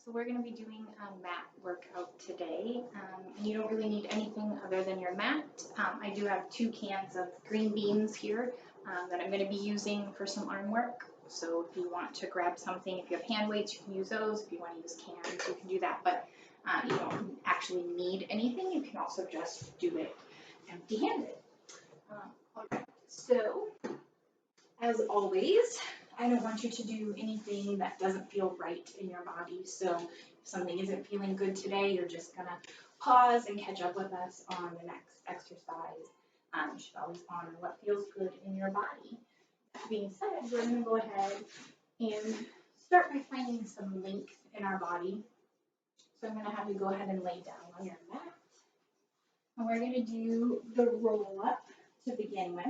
So we're going to be doing a mat workout today. And you don't really need anything other than your mat. I do have 2 cans of green beans here that I'm going to be using for some arm work. So if you want to grab something, if you have hand weights, you can use those. If you want to use cans, you can do that. But you don't actually need anything. You can also just do it empty-handed. Okay. So as always, I don't want you to do anything that doesn't feel right in your body. So if something isn't feeling good today, you're just gonna pause and catch up with us on the next exercise. You should always honor what feels good in your body. That being said, we're gonna go ahead and start by finding some length in our body. So I'm gonna have you go ahead and lay down on your mat. And we're gonna do the roll up to begin with.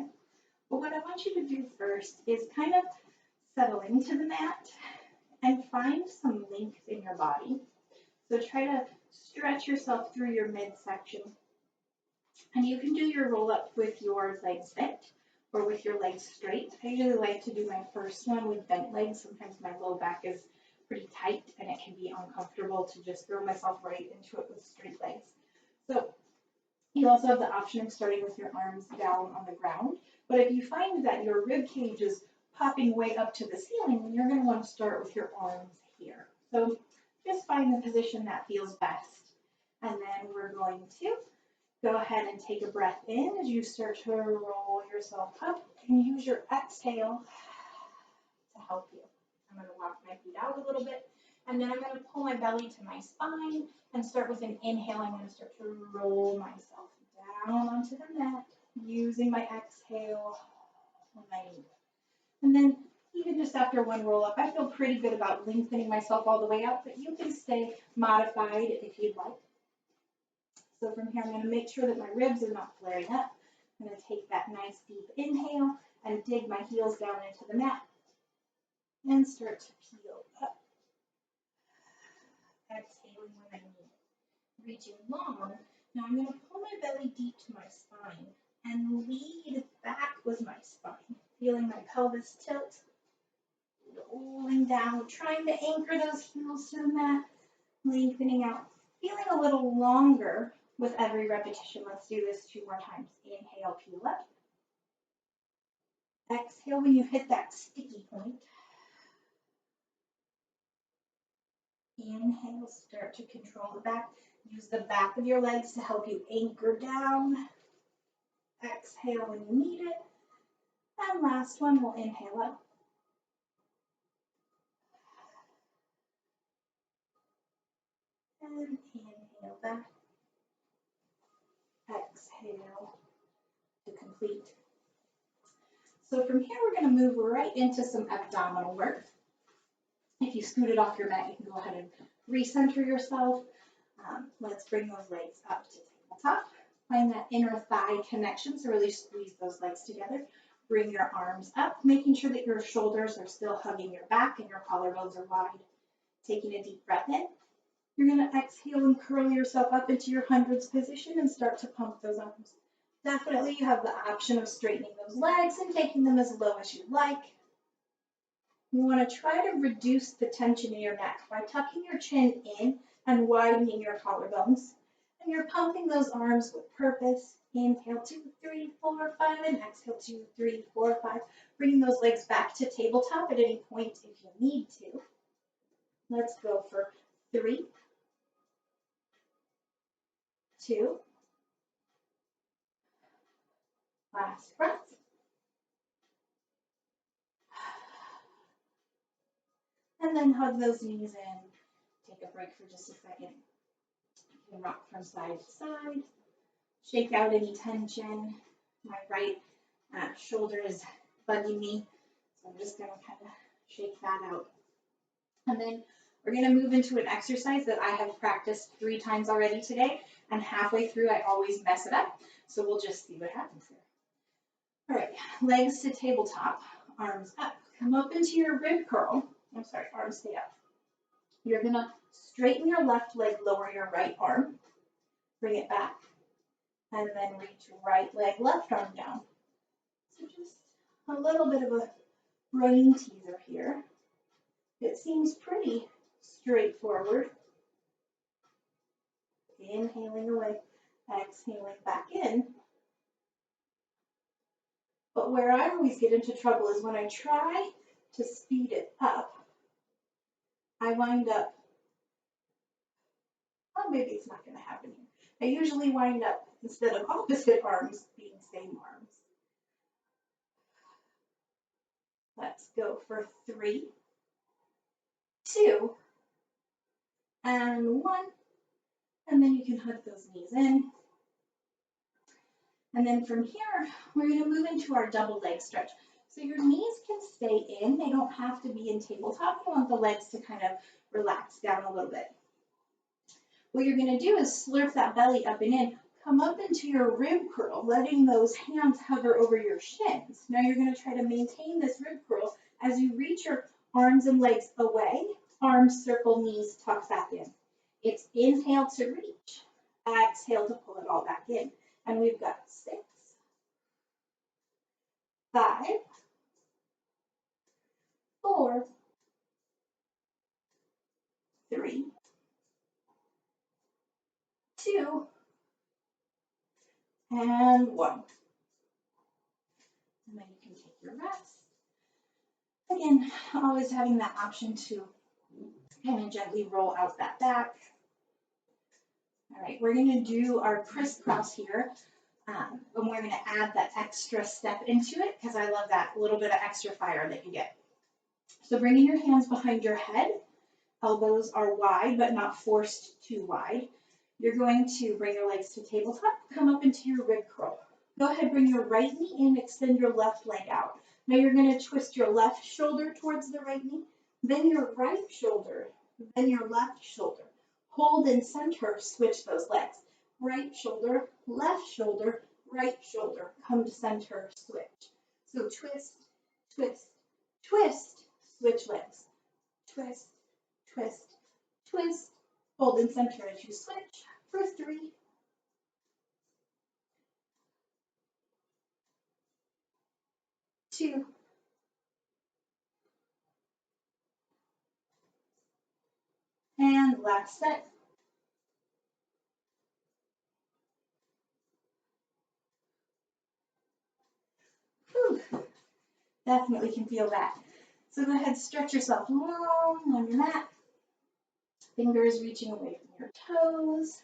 But what I want you to do first is kind of settle into the mat and find some length in your body. So try to stretch yourself through your midsection. And you can do your roll up with your legs bent or with your legs straight. I usually like to do my first one with bent legs. Sometimes my low back is pretty tight and it can be uncomfortable to just throw myself right into it with straight legs. So you also have the option of starting with your arms down on the ground. But if you find that your rib cage is popping way up to the ceiling, then you're going to want to start with your arms here. So just find the position that feels best. And then we're going to go ahead and take a breath in as you start to roll yourself up and use your exhale to help you. I'm going to walk my feet out a little bit, and then I'm going to pull my belly to my spine and start with an inhale. I'm going to start to roll myself down onto the mat using my exhale on my knee. And then even just after one roll up, I feel pretty good about lengthening myself all the way up, but you can stay modified if you'd like. So from here, I'm going to make sure that my ribs are not flaring up. I'm going to take that nice deep inhale and dig my heels down into the mat and start to peel up. Exhaling when I need it. Reaching long. Now I'm going to pull my belly deep to my spine and lead back with my spine. Feeling my pelvis tilt, rolling down, trying to anchor those heels to the mat, lengthening out, feeling a little longer with every repetition. Let's do this 2 more times. Inhale, peel up. Exhale when you hit that sticky point. Inhale, start to control the back. Use the back of your legs to help you anchor down. Exhale when you need it. And last one, we'll inhale up. And inhale back. Exhale to complete. So from here, we're going to move right into some abdominal work. If you scooted off your mat, you can go ahead and recenter yourself. Let's bring those legs up to tabletop. Find that inner thigh connection, so really squeeze those legs together. Bring your arms up, making sure that your shoulders are still hugging your back and your collarbones are wide. Taking a deep breath in. You're going to exhale and curl yourself up into your hundreds position and start to pump those arms. Definitely you have the option of straightening those legs and taking them as low as you like. You want to try to reduce the tension in your neck by tucking your chin in and widening your collarbones. And you're pumping those arms with purpose. Inhale, 2, 3, 4, 5, and exhale, 2, 3, 4, 5. Bringing those legs back to tabletop at any point if you need to. Let's go for 3, 2, last breath. And then hug those knees in. Take a break for just a second. You can rock from side to side. Shake out any tension. My right shoulder is bugging me, so I'm just going to kind of shake that out. And then we're going to move into an exercise that I have practiced 3 times already today, and halfway through I always mess it up, so we'll just see what happens here. All right, legs to tabletop, arms up. Come up into your rib curl. I'm sorry, arms stay up. You're going to straighten your left leg, lower your right arm, bring it back, and then reach right leg, left arm down. So just a little bit of a brain teaser here. It seems pretty straight forward. Inhaling away, exhaling back in. But where I always get into trouble is when I try to speed it up, I wind up, well, maybe it's not going to happen here. I usually wind up, instead of opposite arms, being same arms. Let's go for 3, 2, and 1. And then you can hug those knees in. And then from here, we're going to move into our double leg stretch. So your knees can stay in. They don't have to be in tabletop. You want the legs to kind of relax down a little bit. What you're going to do is slurp that belly up and in. Come up into your rib curl, letting those hands hover over your shins. Now you're going to try to maintain this rib curl as you reach your arms and legs away. Arms circle, knees tuck back in. It's inhale to reach, exhale to pull it all back in. And we've got 6, 5, 4, 3, 2, and 1. And then you can take your rest. Again, always having that option to kind of gently roll out that back. All right, we're going to do our crisscross here. And we're going to add that extra step into it because I love that little bit of extra fire that you get. So bringing your hands behind your head, elbows are wide but not forced too wide. You're going to bring your legs to tabletop, come up into your rib curl. Go ahead, bring your right knee in, extend your left leg out. Now you're going to twist your left shoulder towards the right knee, then your right shoulder, then your left shoulder. Hold and center, switch those legs. Right shoulder, right shoulder, come to center, switch. So twist, twist, twist, switch legs. Twist, twist, twist, hold and center as you switch for 3, 2, and last set. Whew. Definitely can feel that. So go ahead, stretch yourself long on your mat. Fingers reaching away from your toes.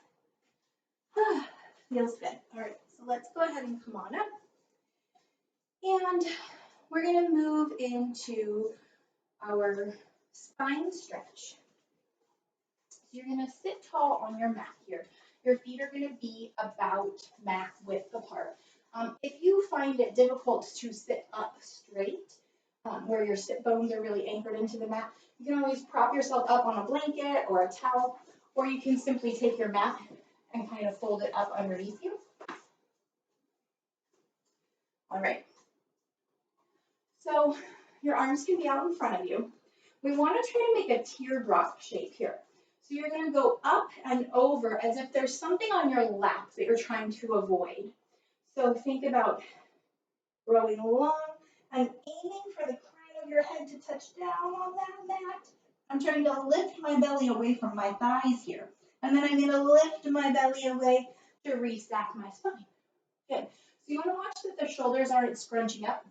Feels good. All right, so let's go ahead and come on up. And we're going to move into our spine stretch. So you're going to sit tall on your mat here. Your feet are going to be about mat width apart. If you find it difficult to sit up straight, where your sit bones are really anchored into the mat, you can always prop yourself up on a blanket or a towel, or you can simply take your mat and kind of fold it up underneath you. All right. So your arms can be out in front of you. We want to try to make a teardrop shape here. So you're going to go up and over as if there's something on your lap that you're trying to avoid. So think about growing long and aiming for the crown of your head to touch down on that mat. I'm trying to lift my belly away from my thighs here. And then I'm going to lift my belly away to restack my spine. Good. So you want to watch that the shoulders aren't scrunching up,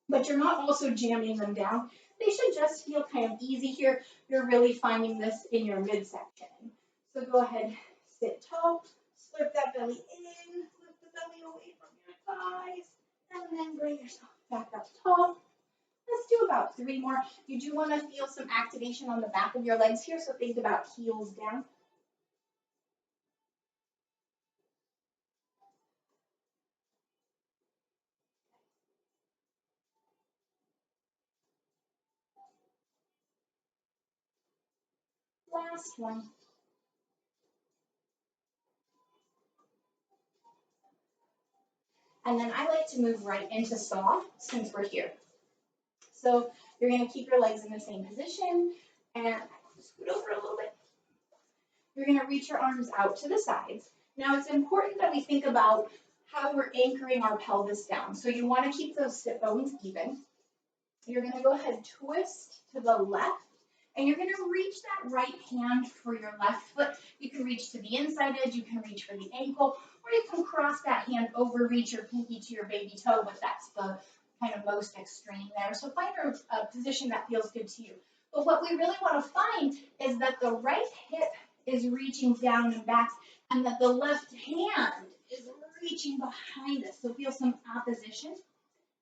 but you're not also jamming them down. They should just feel kind of easy here. You're really finding this in your midsection. So go ahead, sit tall, slurp that belly in, lift the belly away from your thighs, and then bring yourself back up tall. Let's do about 3 more. You do want to feel some activation on the back of your legs here, so think about heels down. Last one. And then I like to move right into saw since we're here. So you're going to keep your legs in the same position and scoot over a little bit. You're going to reach your arms out to the sides. Now it's important that we think about how we're anchoring our pelvis down. So you want to keep those sit bones even. You're going to go ahead, twist to the left And you're gonna reach that right hand for your left foot. You can reach to the inside edge, you can reach for the ankle, or you can cross that hand over, reach your pinky to your baby toe, but that's the kind of most extreme there. So find a position that feels good to you. But what we really want to find is that the right hip is reaching down and back, and that the left hand is reaching behind us. So feel some opposition.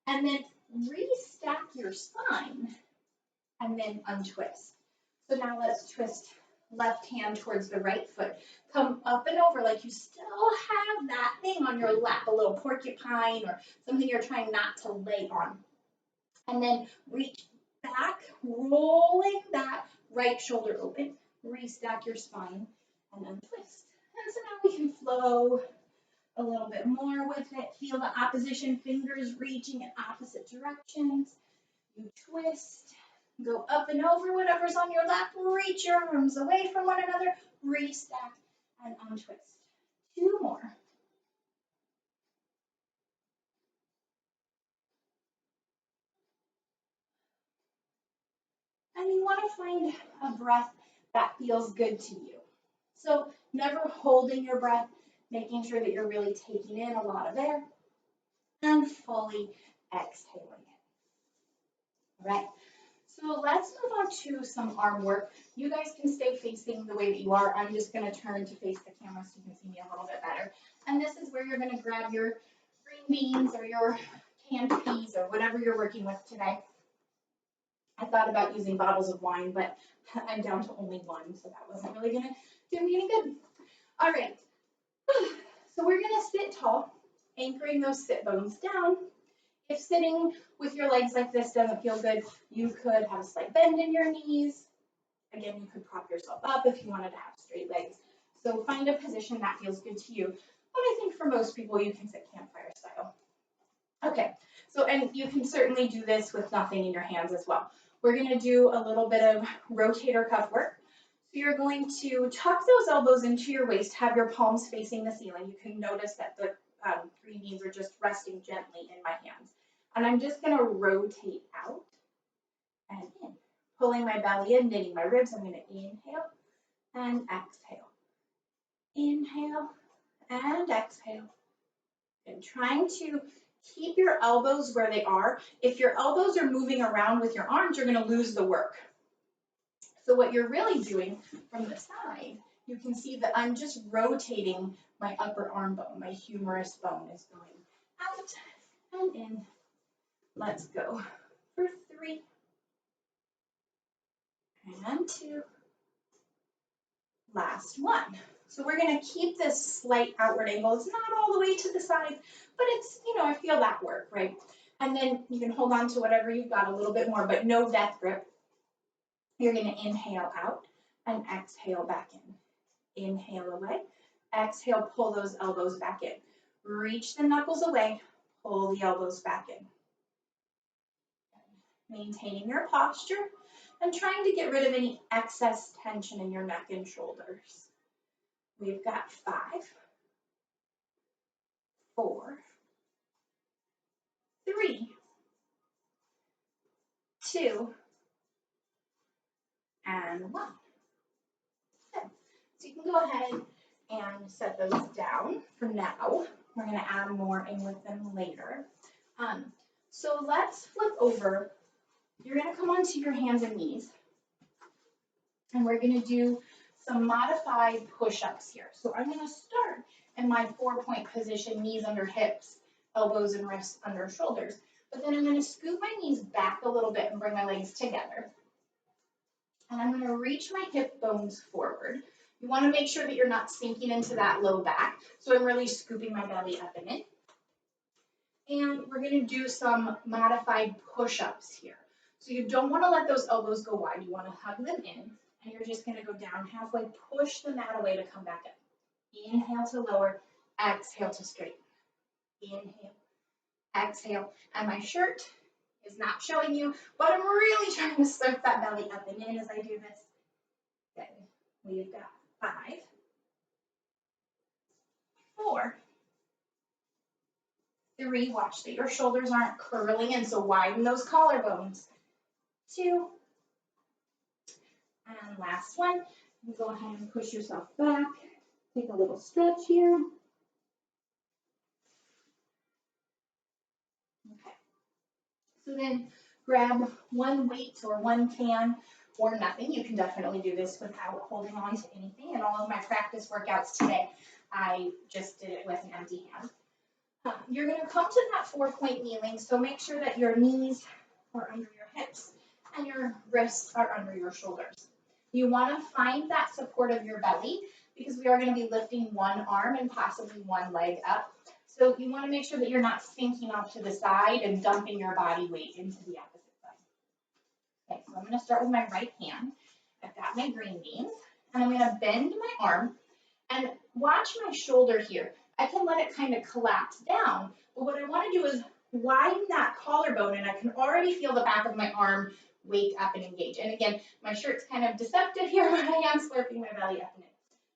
And then restack your spine, and then untwist. So now let's twist left hand towards the right foot. Come up and over like you still have that thing on your lap, a little porcupine or something you're trying not to lay on. And then reach back, rolling that right shoulder open. Restack your spine and untwist. And so now we can flow a little bit more with it. Feel the opposition fingers reaching in opposite directions. You twist, go up and over whatever's on your lap, reach your arms away from one another, restack and untwist. 2 more. And you want to find a breath that feels good to you. So never holding your breath, making sure that you're really taking in a lot of air and fully exhaling it. All right. So let's move on to some arm work. You guys can stay facing the way that you are. I'm just going to turn to face the camera so you can see me a little bit better. And this is where you're going to grab your green beans or your canned peas or whatever you're working with today. I thought about using bottles of wine, but I'm down to only one, so that wasn't really going to do me any good. All right. So we're going to sit tall, anchoring those sit bones down. If sitting with your legs like this doesn't feel good, you could have a slight bend in your knees. Again, you could prop yourself up if you wanted to have straight legs. So find a position that feels good to you. But I think for most people, you can sit campfire style. Okay, so and you can certainly do this with nothing in your hands as well. We're going to do a little bit of rotator cuff work. So you're going to tuck those elbows into your waist, have your palms facing the ceiling. You can notice that the green beans are just resting gently in my hands. And I'm just going to rotate out and in, pulling my belly in, knitting my ribs. I'm going to inhale and exhale. Inhale and exhale. And trying to keep your elbows where they are. If your elbows are moving around with your arms, you're going to lose the work. So what you're really doing from the side, you can see that I'm just rotating my upper arm bone. My humerus bone is going out and in. Let's go for 3 and 2. Last one. So we're going to keep this slight outward angle. It's not all the way to the side, but it's, I feel that work, right? And then you can hold on to whatever you've got a little bit more, but no death grip. You're going to inhale out and exhale back in. Inhale away. Exhale, pull those elbows back in. Reach the knuckles away. Pull the elbows back in. Maintaining your posture and trying to get rid of any excess tension in your neck and shoulders. We've got 5, 4, 3, 2, and 1. Okay. So you can go ahead and set those down for now. We're going to add more in with them later. So let's flip over. You're going to come onto your hands and knees, and we're going to do some modified push-ups here. So I'm going to start in my 4-point position, knees under hips, elbows and wrists under shoulders. But then I'm going to scoot my knees back a little bit and bring my legs together. And I'm going to reach my hip bones forward. You want to make sure that you're not sinking into that low back. So I'm really scooping my belly up and in. And we're going to do some modified push-ups here. So you don't want to let those elbows go wide. You want to hug them in. And you're just going to go down halfway, push the mat away to come back up. Inhale to lower, exhale to straighten. Inhale, exhale. And my shirt is not showing you, but I'm really trying to slurp that belly up and in as I do this. Good. We've got 5, 4, 3. Watch that your shoulders aren't curling in, so widen those collarbones. 2, And last one, you go ahead and push yourself back. Take a little stretch here. Okay. So then grab one weight or one can or nothing. You can definitely do this without holding on to anything. In all of my practice workouts today, I just did it with an empty hand. You're going to come to that 4-point kneeling, so make sure that your knees are under your hips and your wrists are under your shoulders. You want to find that support of your belly because we are going to be lifting one arm and possibly one leg up. So you want to make sure that you're not sinking off to the side and dumping your body weight into the opposite side. Okay, so I'm going to start with my right hand. I've got my green beans, and I'm going to bend my arm and watch my shoulder here. I can let it kind of collapse down, but what I want to do is widen that collarbone, and I can already feel the back of my arm wake up and engage. And again, my shirt's kind of deceptive here, but I am slurping my belly up in it.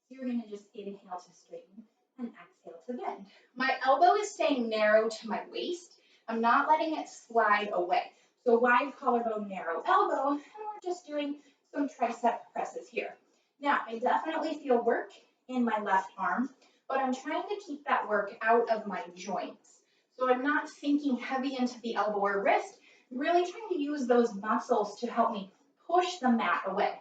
So you're going to just inhale to straighten and exhale to bend. My elbow is staying narrow to my waist. I'm not letting it slide away. So wide collarbone, narrow elbow, and we're just doing some tricep presses here. Now, I definitely feel work in my left arm, but I'm trying to keep that work out of my joints. So I'm not sinking heavy into the elbow or wrist, I'm really trying to use those muscles to help me push the mat away.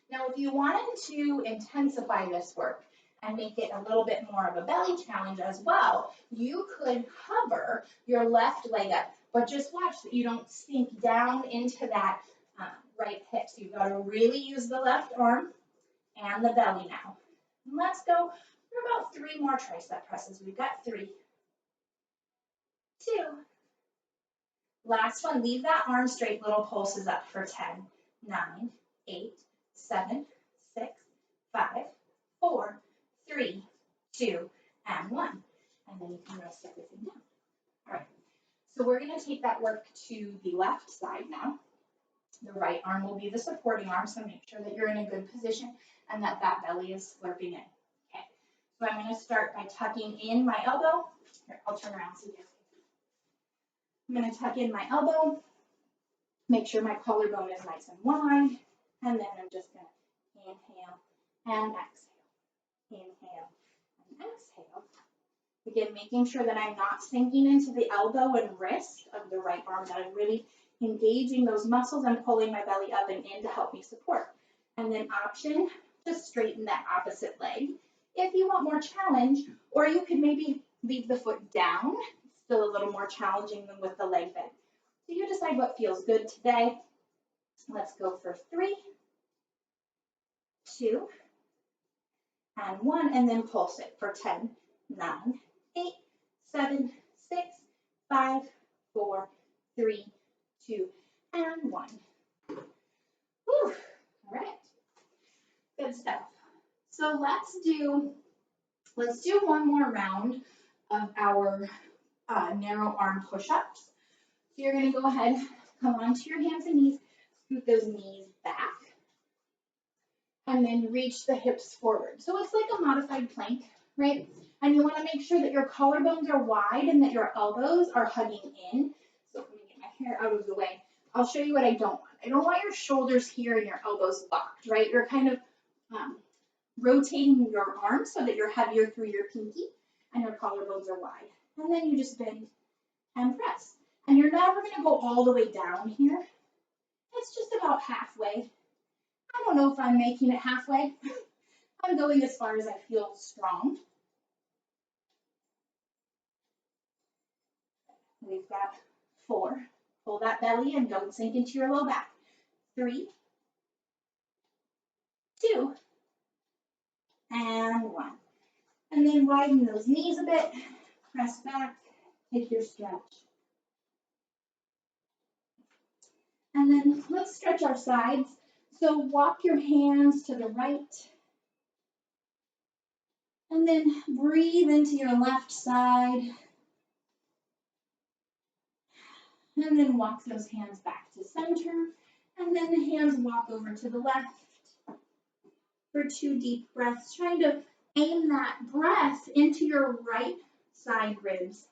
Now, if you wanted to intensify this work and make it a little bit more of a belly challenge as well, you could hover your left leg up, but just watch that you don't sink down into that right hip. So you've got to really use the left arm and the belly now. And let's go for about 3 more tricep presses. We've got 3, 2. Last one, leave that arm straight, little pulses up for 10, 9, 8, 7, 6, 5, 4, 3, 2, and 1. And then you can rest everything down. All right, so we're going to take that work to the left side now. The right arm will be the supporting arm, so make sure that you're in a good position and that that belly is slurping in. Okay, so I'm going to start by tucking in my elbow. Here, I'll turn around so you guys can. I'm going to tuck in my elbow, make sure my collarbone is nice and wide, and then I'm just going to inhale and exhale. Inhale and exhale. Again, making sure that I'm not sinking into the elbow and wrist of the right arm, that I'm really engaging those muscles and pulling my belly up and in to help me support. And then option to straighten that opposite leg if you want more challenge, or you could maybe leave the foot down. It's still a little more challenging than with the leg bend. So you decide what feels good today. Let's go for 3, 2, and 1, and then pulse it for 10, 9, 8, 7, 6, 5, 4, 3, 2, and 1. Whew. All right. Good stuff. So let's do one more round of our narrow arm push-ups. So you're going to go ahead, come onto your hands and knees, scoot those knees back, and then reach the hips forward. So it's like a modified plank, right? And you want to make sure that your collarbones are wide and that your elbows are hugging in. So let me get my hair out of the way. I'll show you what I don't want. I don't want your shoulders here and your elbows locked, right? You're kind of rotating your arms so that you're heavier through your pinky and your collarbones are wide. And then you just bend and press. And you're never going to go all the way down here. It's just about halfway. I don't know if I'm making it halfway. I'm going as far as I feel strong. We've got 4. Pull that belly and don't sink into your low back. 3, 2, and 1. And then widen those knees a bit. Press back. Take your stretch. And then let's stretch our sides. So walk your hands to the right. And then breathe into your left side. And then walk those hands back to center. And then the hands walk over to the left for 2 deep breaths. Trying to aim that breath into your right side ribs.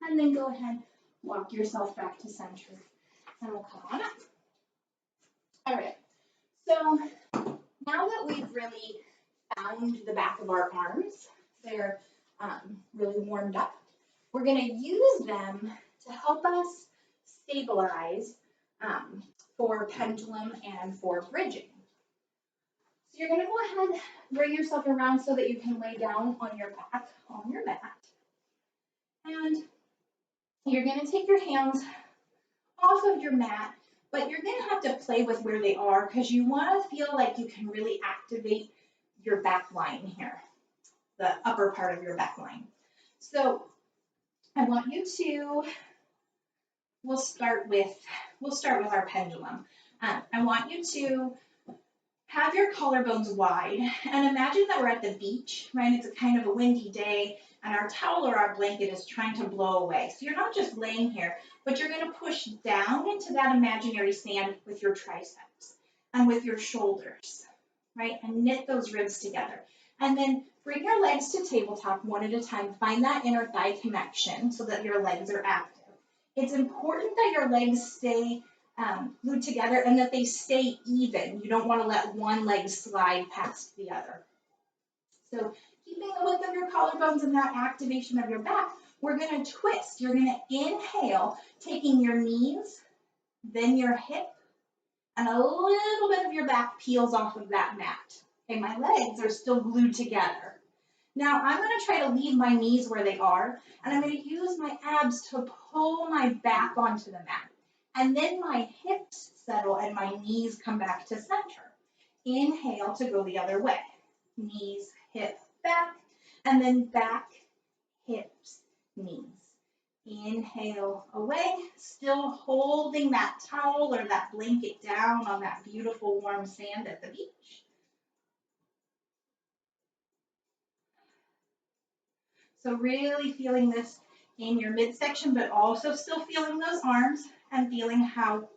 And then go ahead, walk yourself back to center, and we'll come on up. All right, so now that we've really found the back of our arms, they're really warmed up, we're gonna use them to help us stabilize for pendulum and for bridging. So you're gonna go ahead, bring yourself around so that you can lay down on your back on your mat. And you're gonna take your hands off of your mat, but you're gonna have to play with where they are because you wanna feel like you can really activate your back line here, the upper part of your back line. So I want you to, we'll start with our pendulum. I want you to have your collarbones wide and imagine that we're at the beach, right? It's a kind of a windy day and our towel or our blanket is trying to blow away. So you're not just laying here, but you're gonna push down into that imaginary sand with your triceps and with your shoulders, right? And knit those ribs together. And then bring your legs to tabletop one at a time. Find that inner thigh connection so that your legs are active. It's important that your legs stay glued together and that they stay even. You don't want to let one leg slide past the other. So keeping the width of your collarbones and that activation of your back, we're going to twist. You're going to inhale, taking your knees, then your hip, and a little bit of your back peels off of that mat. Okay, my legs are still glued together. Now I'm going to try to leave my knees where they are, and I'm going to use my abs to pull my back onto the mat. And then my hips settle and my knees come back to center. Inhale to go the other way. Knees, hip, back, and then back, hips, knees. Inhale away, still holding that towel or that blanket down on that beautiful warm sand at the beach. So really feeling this in your midsection, but also still feeling those arms and feeling how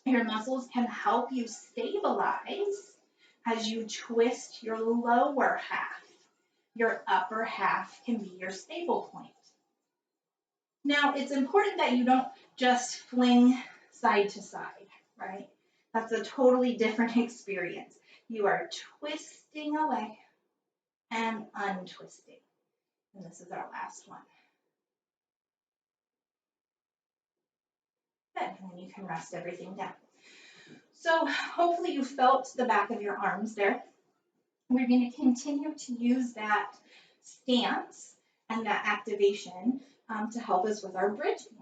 your muscles can help you stabilize as you twist your lower half. Your upper half can be your stable point. Now, it's important that you don't just fling side to side, right? That's a totally different experience. You are twisting away and untwisting. And this is our last one. Good, and then you can rest everything down. So hopefully you felt the back of your arms there. We're going to continue to use that stance and that activation to help us with our bridging.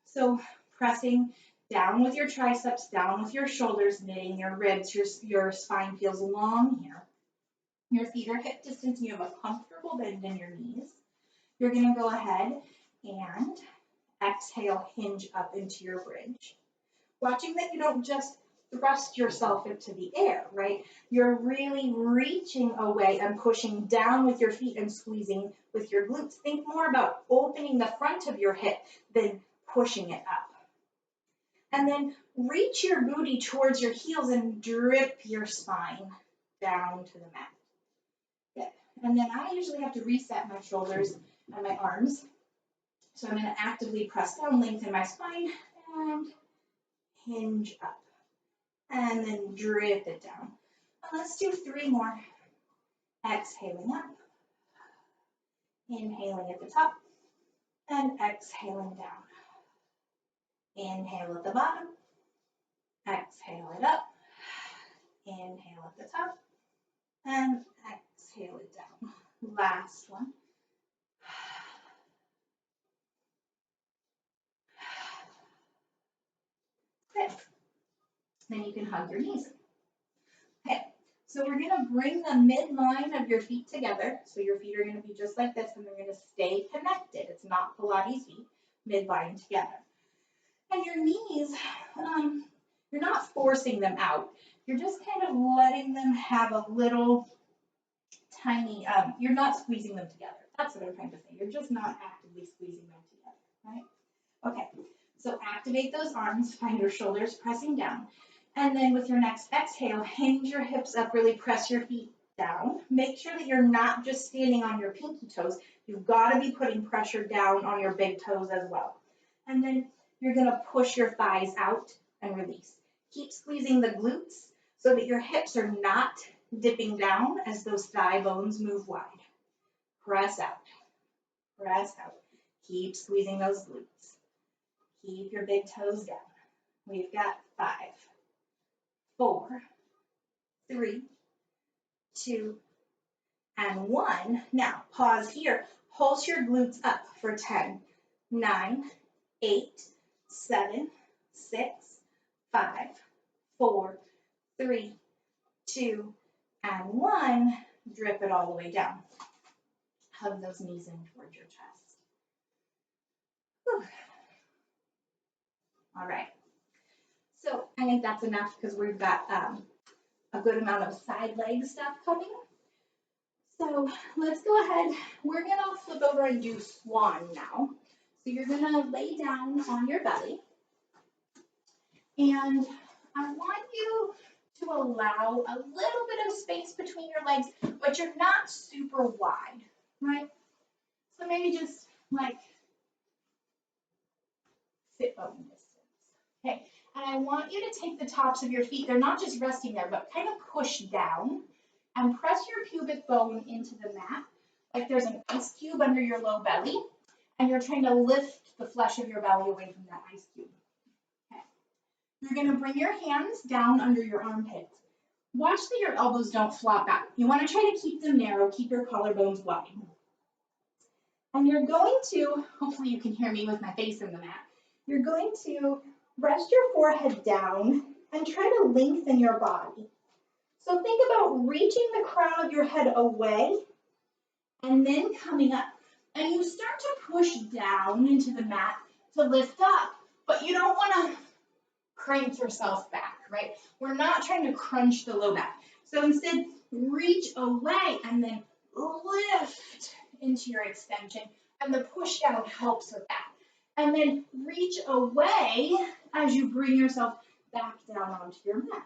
So pressing down with your triceps, down with your shoulders, knitting your ribs, your spine feels long here. Your feet are hip distance and you have a comfortable bend in your knees. You're going to go ahead and exhale, hinge up into your bridge. Watching that you don't just thrust yourself into the air, right? You're really reaching away and pushing down with your feet and squeezing with your glutes. Think more about opening the front of your hip than pushing it up. And then reach your booty towards your heels and drip your spine down to the mat. Good. And then I usually have to reset my shoulders and my arms. So I'm going to actively press down, lengthen my spine, and hinge up. And then drip it down. And let's do 3 more. Exhaling up. Inhaling at the top. And exhaling down. Inhale at the bottom. Exhale it up. Inhale at the top. And exhale it down. Last one. Good. Then you can hug your knees. Okay, so we're going to bring the midline of your feet together. So your feet are going to be just like this, and they're going to stay connected. It's not Pilates feet, midline together. And your knees, you're not forcing them out. You're just kind of letting them have a little tiny, you're not squeezing them together. That's what I'm trying to say. You're just not actively squeezing them together, right? Okay, so activate those arms, find your shoulders pressing down. And then with your next exhale, hinge your hips up, really press your feet down. Make sure that you're not just standing on your pinky toes. You've got to be putting pressure down on your big toes as well. And then you're going to push your thighs out and release. Keep squeezing the glutes so that your hips are not dipping down as those thigh bones move wide. Press out. Press out. Keep squeezing those glutes. Keep your big toes down. We've got 5, 4, 3, 2, and 1. Now, pause here. Pulse your glutes up for 10, 9, 8, 7, 6, 5, 4, 3, 2, and 1. Drip it all the way down. Hug those knees in towards your chest. Whew. All right. So I think that's enough because we've got a good amount of side leg stuff coming. So let's go ahead. We're going to flip over and do swan now. So you're going to lay down on your belly. And I want you to allow a little bit of space between your legs, but you're not super wide, right? So maybe just like sit bone distance. Okay. And I want you to take the tops of your feet. They're not just resting there, but kind of push down and press your pubic bone into the mat like there's an ice cube under your low belly, and you're trying to lift the flesh of your belly away from that ice cube. Okay. You're going to bring your hands down under your armpits. Watch that your elbows don't flop out. You want to try to keep them narrow, keep your collarbones wide. And you're going to, hopefully you can hear me with my face in the mat, you're going to rest your forehead down and try to lengthen your body. So think about reaching the crown of your head away and then coming up. And you start to push down into the mat to lift up, but you don't want to crank yourself back, right? We're not trying to crunch the low back. So instead, reach away and then lift into your extension, and the push down helps with that. And then reach away as you bring yourself back down onto your mat.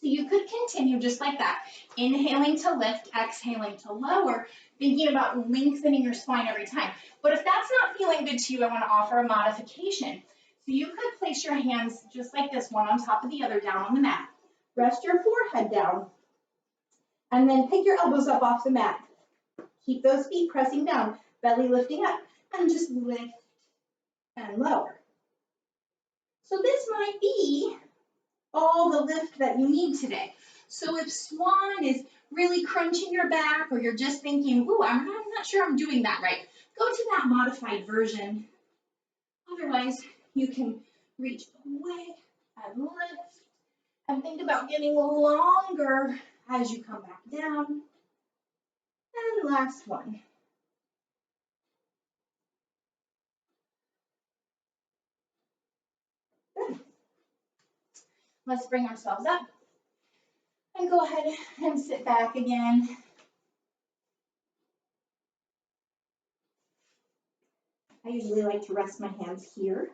So you could continue just like that, inhaling to lift, exhaling to lower, thinking about lengthening your spine every time. But if that's not feeling good to you, I want to offer a modification. So you could place your hands just like this, one on top of the other down on the mat. Rest your forehead down, and then pick your elbows up off the mat. Keep those feet pressing down, belly lifting up, and just lift and lower. So this might be all the lift that you need today. So if swan is really crunching your back, or you're just thinking, ooh, I'm not sure I'm doing that right, go to that modified version. Otherwise, you can reach away and lift, and think about getting longer as you come back down. And last one. Good. Let's bring ourselves up and go ahead and sit back again. I usually like to rest my hands here,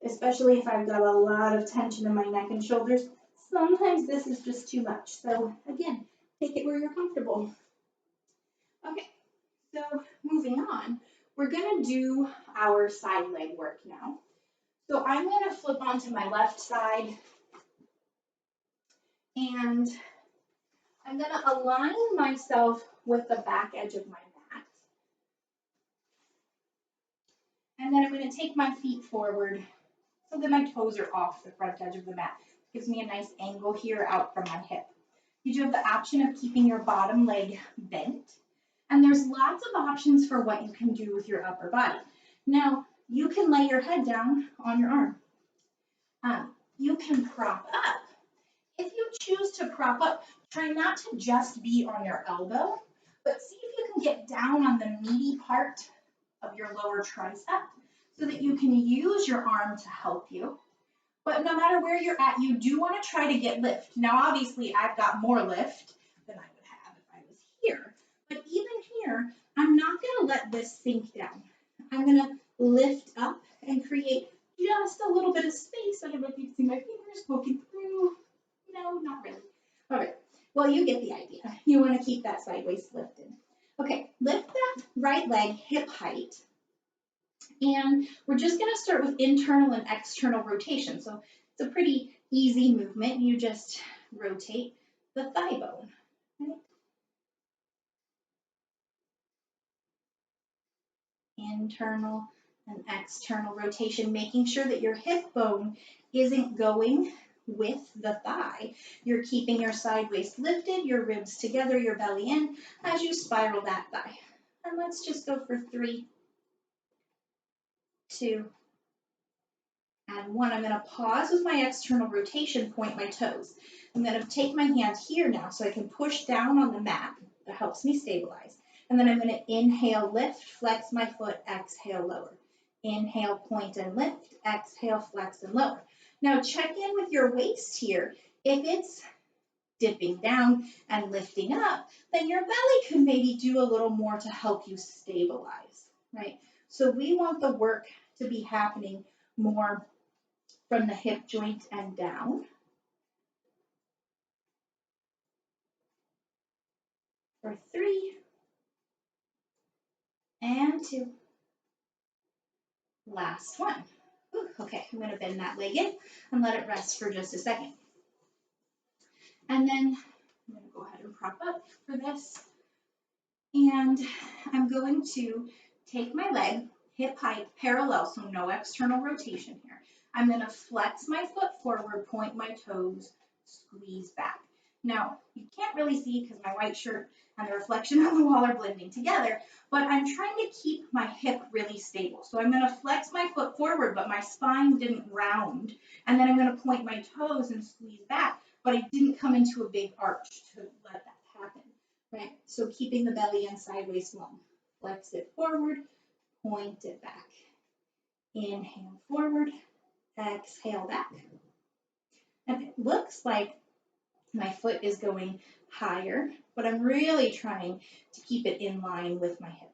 especially if I've got a lot of tension in my neck and shoulders. Sometimes this is just too much. So again, take it where you're comfortable. Okay, so moving on, we're going to do our side leg work now. So I'm going to flip onto my left side, and I'm going to align myself with the back edge of my mat. And then I'm going to take my feet forward so that my toes are off the front edge of the mat. Gives me a nice angle here out from my hip. You do have the option of keeping your bottom leg bent. And there's lots of options for what you can do with your upper body. Now, you can lay your head down on your arm. You can prop up. If you choose to prop up, try not to just be on your elbow, but see if you can get down on the meaty part of your lower tricep so that you can use your arm to help you. But no matter where you're at, you do want to try to get lift. Now, obviously, I've got more lift than I would have if I was here. But even here, I'm not going to let this sink down. I'm going to lift up and create just a little bit of space. I don't know if you can see my fingers poking through. No, not really. All right. Well, you get the idea. You want to keep that sideways lifted. Okay, lift that right leg hip height. And we're just gonna start with internal and external rotation. So it's a pretty easy movement. You just rotate the thigh bone. Right? Internal and external rotation, making sure that your hip bone isn't going with the thigh. You're keeping your side waist lifted, your ribs together, your belly in as you spiral that thigh. And let's just go for 3, 2, and 1. I'm going to pause with my external rotation, point my toes. I'm going to take my hands here now so I can push down on the mat. That helps me stabilize. And then I'm going to inhale, lift, flex my foot, exhale, lower. Inhale, point and lift, exhale, flex and lower. Now check in with your waist here. If it's dipping down and lifting up, then your belly could maybe do a little more to help you stabilize, right? So we want the work to be happening more from the hip joint and down. For 3, and 2. Last one. Ooh, okay, I'm going to bend that leg in and let it rest for just a second. And then I'm going to go ahead and prop up for this. And I'm going to take my leg, hip height, parallel, so no external rotation here. I'm going to flex my foot forward, point my toes, squeeze back. Now, you can't really see because my white shirt and the reflection on the wall are blending together, but I'm trying to keep my hip really stable. So I'm going to flex my foot forward, but my spine didn't round. And then I'm going to point my toes and squeeze back, but I didn't come into a big arch to let that happen. Right, so keeping the belly in sideways long. Flex it forward, point it back. Inhale forward, exhale back. And it looks like my foot is going higher, but I'm really trying to keep it in line with my hip.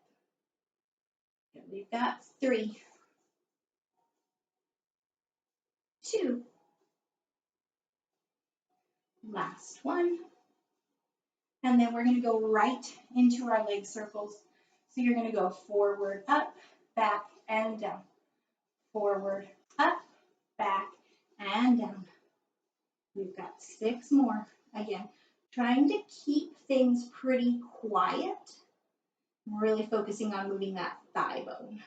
Okay, we've got 3, 2, last one. And then we're going to go right into our leg circles. So you're going to go forward, up, back, and down. Forward, up, back, and down. We've got 6 more. Again, trying to keep things pretty quiet. I'm really focusing on moving that thigh bone.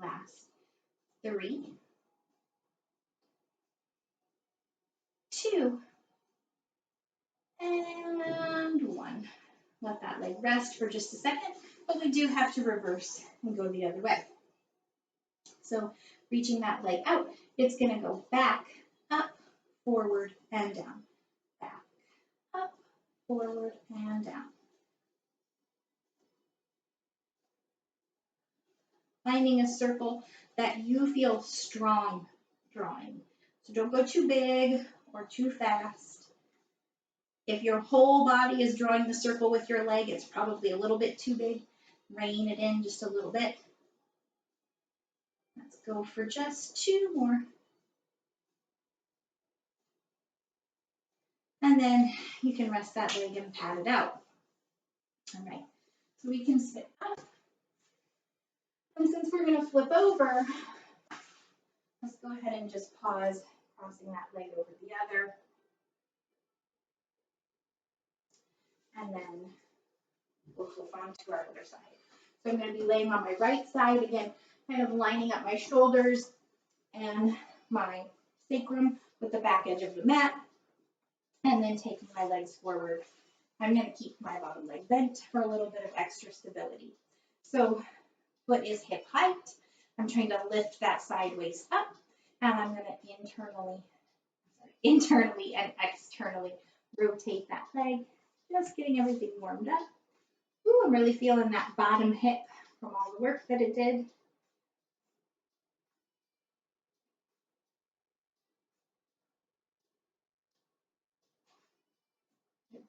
Last 3, 2, and 1. Let that leg rest for just a second, but we do have to reverse and go the other way. So reaching that leg out, it's going to go back, up, forward, and down. Back, up, forward, and down. Finding a circle that you feel strong drawing. So don't go too big or too fast. If your whole body is drawing the circle with your leg, it's probably a little bit too big. Rein it in just a little bit. Let's go for just 2 more. And then you can rest that leg and pat it out. All right, so we can sit up. And since we're going to flip over, let's go ahead and just pause, crossing that leg over the other. And then we'll flip on to our other side. So I'm going to be laying on my right side, again, kind of lining up my shoulders and my sacrum with the back edge of the mat, and then taking my legs forward. I'm going to keep my bottom leg bent for a little bit of extra stability. So foot is hip height. I'm trying to lift that sideways up, and I'm going to internally and externally rotate that leg, just getting everything warmed up. Ooh, I'm really feeling that bottom hip from all the work that it did.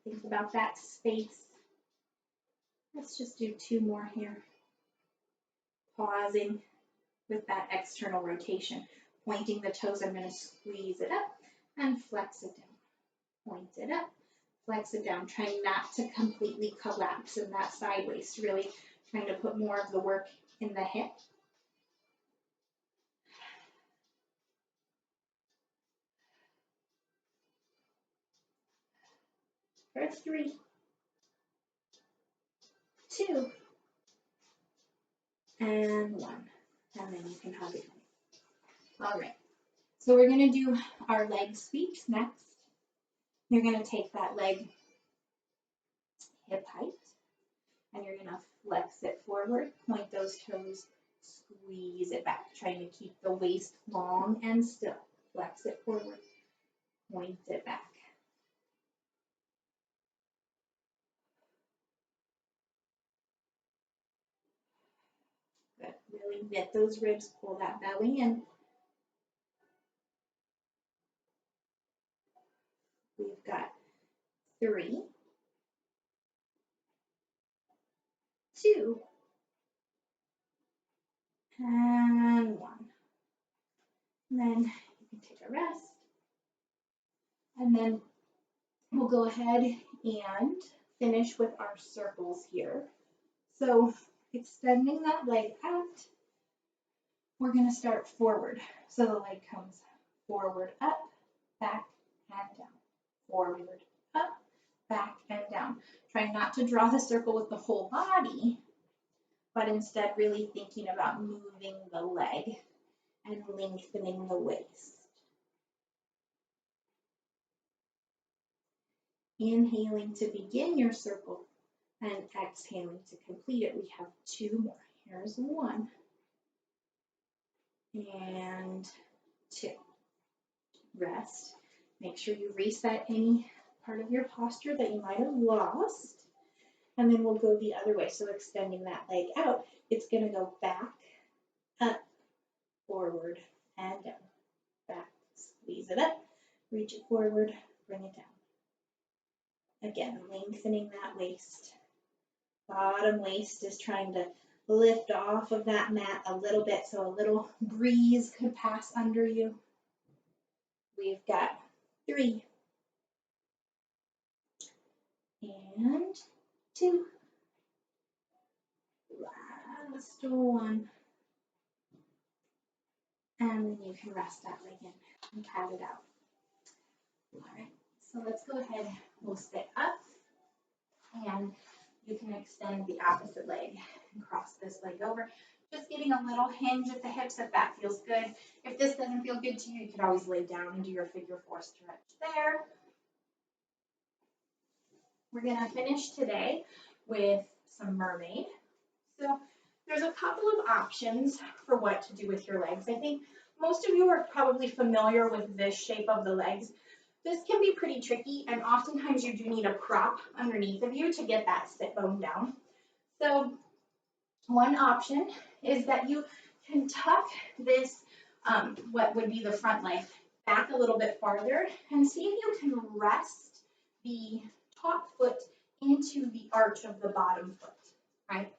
Think about that space. Let's just do 2 more here. Pausing with that external rotation. Pointing the toes, I'm going to squeeze it up and flex it down. Point it up, Flex it down, trying not to completely collapse in that side waist, really trying to put more of the work in the hip. For 3, 2, and 1. And then you can hug it. All right. So we're going to do our leg sweeps next. You're going to take that leg hip height, and you're going to flex it forward, point those toes, squeeze it back, trying to keep the waist long and still. Flex it forward, point it back. Good. Really knit those ribs, pull that belly in. We've got 3, 2, and 1. And then you can take a rest. And then we'll go ahead and finish with our circles here. So extending that leg out, we're going to start forward. So the leg comes forward, up, back, and down. Forward, up, back, and down. Trying not to draw the circle with the whole body, but instead really thinking about moving the leg and lengthening the waist. Inhaling to begin your circle and exhaling to complete it. We have 2 more. Here's 1 and 2. Rest. Make sure you reset any part of your posture that you might have lost. And then we'll go the other way. So extending that leg out, it's going to go back, up, forward, and down. Back, squeeze it up, reach it forward, bring it down. Again, lengthening that waist. Bottom waist is trying to lift off of that mat a little bit so a little breeze could pass under you. We've got 3 and 2. Last 1. And then you can rest that leg in and pat it out. All right, so let's go ahead. We'll sit up and you can extend the opposite leg and cross this leg over. Just getting a little hinge at the hips if that feels good. If this doesn't feel good to you, you can always lay down and do your figure 4 stretch there. We're gonna finish today with some mermaid. So there's a couple of options for what to do with your legs. I think most of you are probably familiar with this shape of the legs. This can be pretty tricky, and oftentimes you do need a prop underneath of you to get that sit bone down. So one option is that you can tuck this, what would be the front leg, back a little bit farther and see if you can rest the top foot into the arch of the bottom foot, right?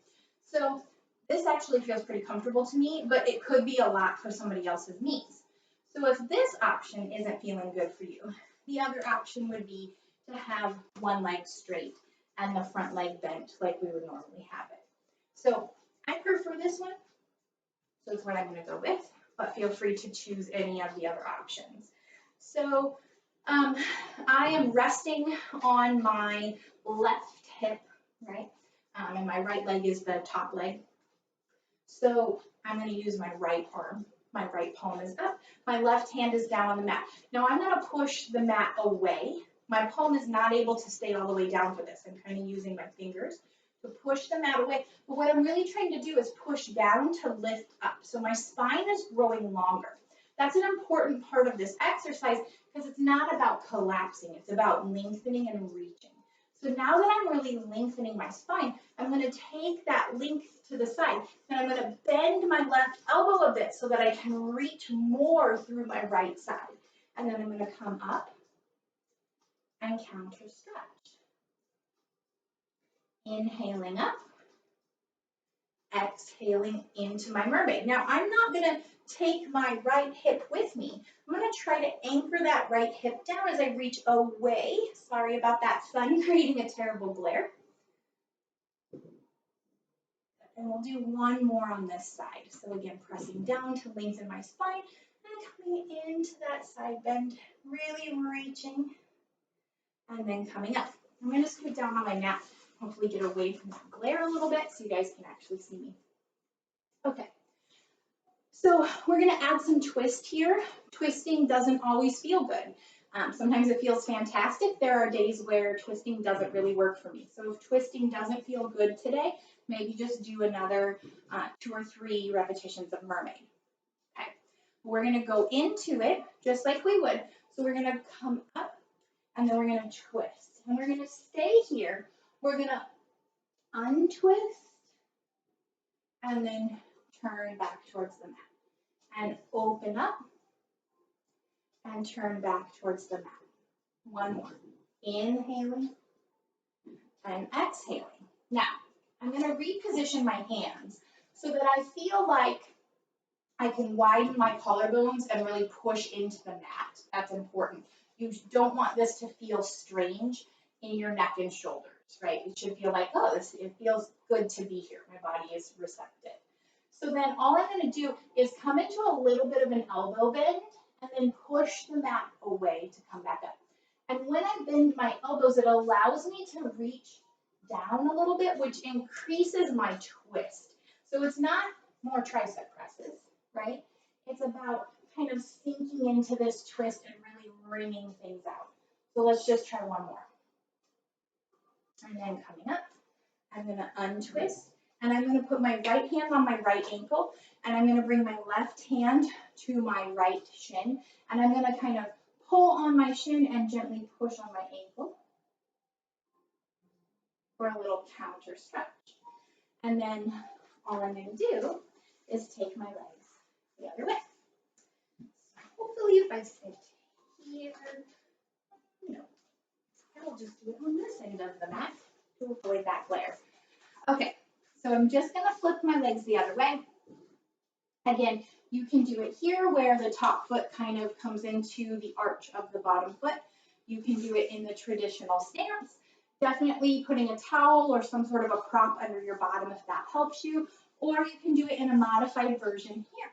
So this actually feels pretty comfortable to me, but it could be a lot for somebody else's knees. So if this option isn't feeling good for you, the other option would be to have one leg straight and the front leg bent like we would normally have it. So I prefer this one, so it's what I'm going to go with, but feel free to choose any of the other options. So I am resting on my left hip, right? And my right leg is the top leg. So I'm going to use my right arm. My right palm is up. My left hand is down on the mat. Now I'm going to push the mat away. My palm is not able to stay all the way down for this. I'm kind of using my fingers to push the mat away. But what I'm really trying to do is push down to lift up. So my spine is growing longer. That's an important part of this exercise because it's not about collapsing. It's about lengthening and reaching. So now that I'm really lengthening my spine, I'm going to take that length to the side and I'm going to bend my left elbow a bit so that I can reach more through my right side. And then I'm going to come up and counter stretch. Inhaling up, exhaling into my mermaid. Now, I'm not gonna take my right hip with me. I'm gonna try to anchor that right hip down as I reach away. Sorry about that sun creating a terrible glare. And we'll do one more on this side. So again, pressing down to lengthen my spine and coming into that side bend, really reaching and then coming up. I'm gonna scoot down on my mat, hopefully get away from that glare a little bit so you guys can actually see me. Okay, so we're gonna add some twist here. Twisting doesn't always feel good. Sometimes it feels fantastic. There are days where twisting doesn't really work for me. So if twisting doesn't feel good today, maybe just do another 2 or 3 repetitions of mermaid. Okay, we're gonna go into it just like we would. So we're gonna come up and then we're gonna twist. And we're gonna stay here. We're gonna untwist and then turn back towards the mat. And open up and turn back towards the mat. One more. Inhaling and exhaling. Now, I'm going to reposition my hands so that I feel like I can widen my collarbones and really push into the mat. That's important. You don't want this to feel strange in your neck and shoulders, right? It should feel like, oh, it feels good to be here. My body is receptive. So then all I'm going to do is come into a little bit of an elbow bend and then push the mat away to come back up. And when I bend my elbows, it allows me to reach down a little bit, which increases my twist. So it's not more tricep presses, right? It's about kind of sinking into this twist and really wringing things out. So let's just try one more. And then coming up, I'm going to untwist. And I'm going to put my right hand on my right ankle, and I'm going to bring my left hand to my right shin, and I'm going to kind of pull on my shin and gently push on my ankle for a little counter stretch. And then all I'm going to do is take my legs the other way. So hopefully if I sit here, I'll just do it on this end of the mat to avoid that glare. Okay. So I'm just going to flip my legs the other way. Again, you can do it here where the top foot kind of comes into the arch of the bottom foot. You can do it in the traditional stance. Definitely putting a towel or some sort of a prop under your bottom if that helps you. Or you can do it in a modified version here.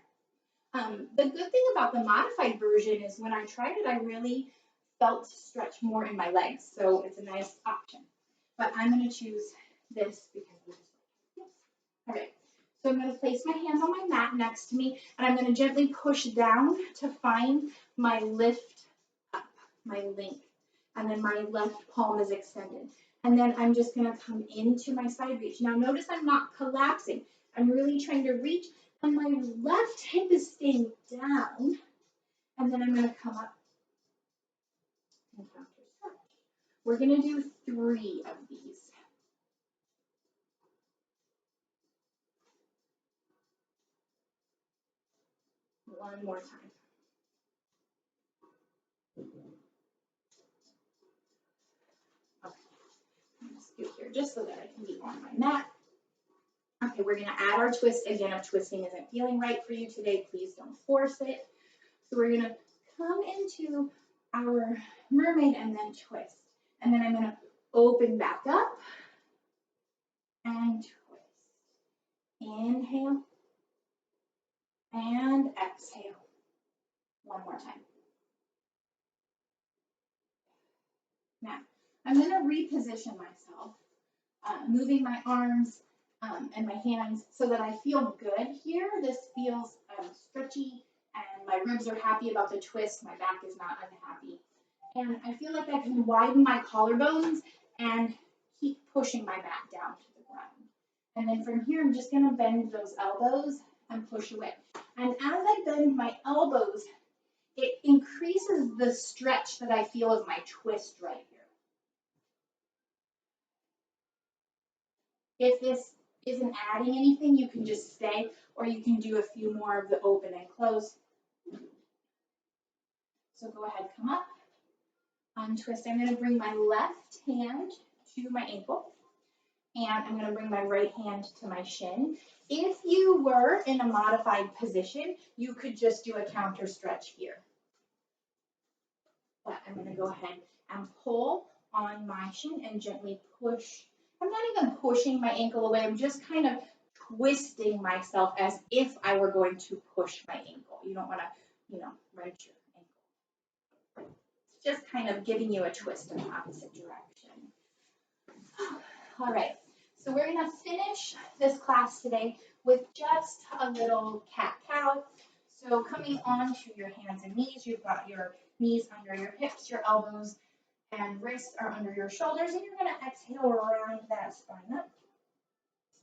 The good thing about the modified version is when I tried it, I really felt stretch more in my legs. So it's a nice option. But I'm going to choose this because all right, so I'm going to place my hands on my mat next to me, and I'm going to gently push down to find my lift up, my length, and then my left palm is extended. And then I'm just going to come into my side reach. Now notice I'm not collapsing. I'm really trying to reach, and my left hip is staying down, and then I'm going to come up and counter stretch. We're going to do 3 of these. One more time. Okay, I'm gonna scoot here just so that I can be on my mat. Okay, we're gonna add our twist. Again, if twisting isn't feeling right for you today, please don't force it. So we're gonna come into our mermaid and then twist. And then I'm gonna open back up and twist. Inhale and exhale. One more time. Now, I'm going to reposition myself, moving my arms and my hands so that I feel good here. This feels stretchy and my ribs are happy about the twist. My back is not unhappy. And I feel like I can widen my collarbones and keep pushing my back down to the ground. And then from here, I'm just going to bend those elbows and push away. And as I bend my elbows, it increases the stretch that I feel of my twist right here. If this isn't adding anything, you can just stay, or you can do a few more of the open and close. So go ahead, come up, untwist. I'm going to bring my left hand to my ankle, And I'm gonna bring my right hand to my shin. If you were in a modified position, you could just do a counter stretch here. But I'm gonna go ahead and pull on my shin and gently push. I'm not even pushing my ankle away, I'm just kind of twisting myself as if I were going to push my ankle. You don't wanna, wrench your ankle. It's just kind of giving you a twist in the opposite direction. All right, so we're gonna finish this class today with just a little cat-cow. So coming onto your hands and knees, you've got your knees under your hips, your elbows and wrists are under your shoulders, and you're gonna exhale, round that spine up.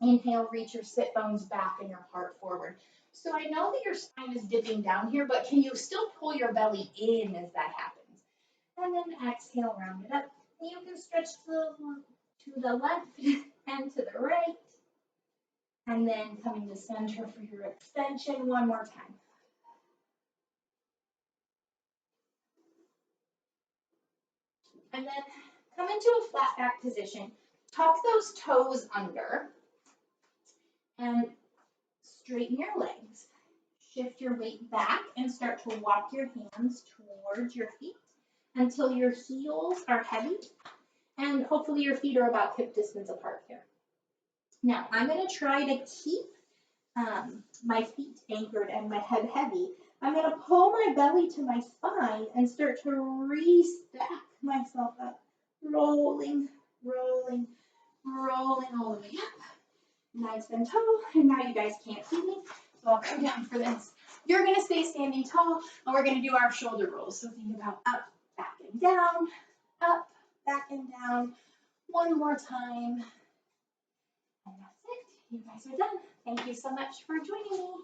Inhale, reach your sit bones back and your heart forward. So I know that your spine is dipping down here, but can you still pull your belly in as that happens? And then exhale, round it up. And you can stretch to the left and to the right. And then coming to center for your extension one more time. And then come into a flat back position. Tuck those toes under and straighten your legs. Shift your weight back and start to walk your hands towards your feet until your heels are heavy and hopefully your feet are about hip distance apart here. Now I'm going to try to keep my feet anchored and my head heavy. I'm going to pull my belly to my spine and start to re-stack myself up, rolling, rolling, rolling all the way up. Nice and tall, and now you guys can't see me, so I'll come down for this. You're gonna stay standing tall, and we're gonna do our shoulder rolls. So think about up, back and down, up, back and down. One more time. And that's it. You guys are done. Thank you so much for joining me.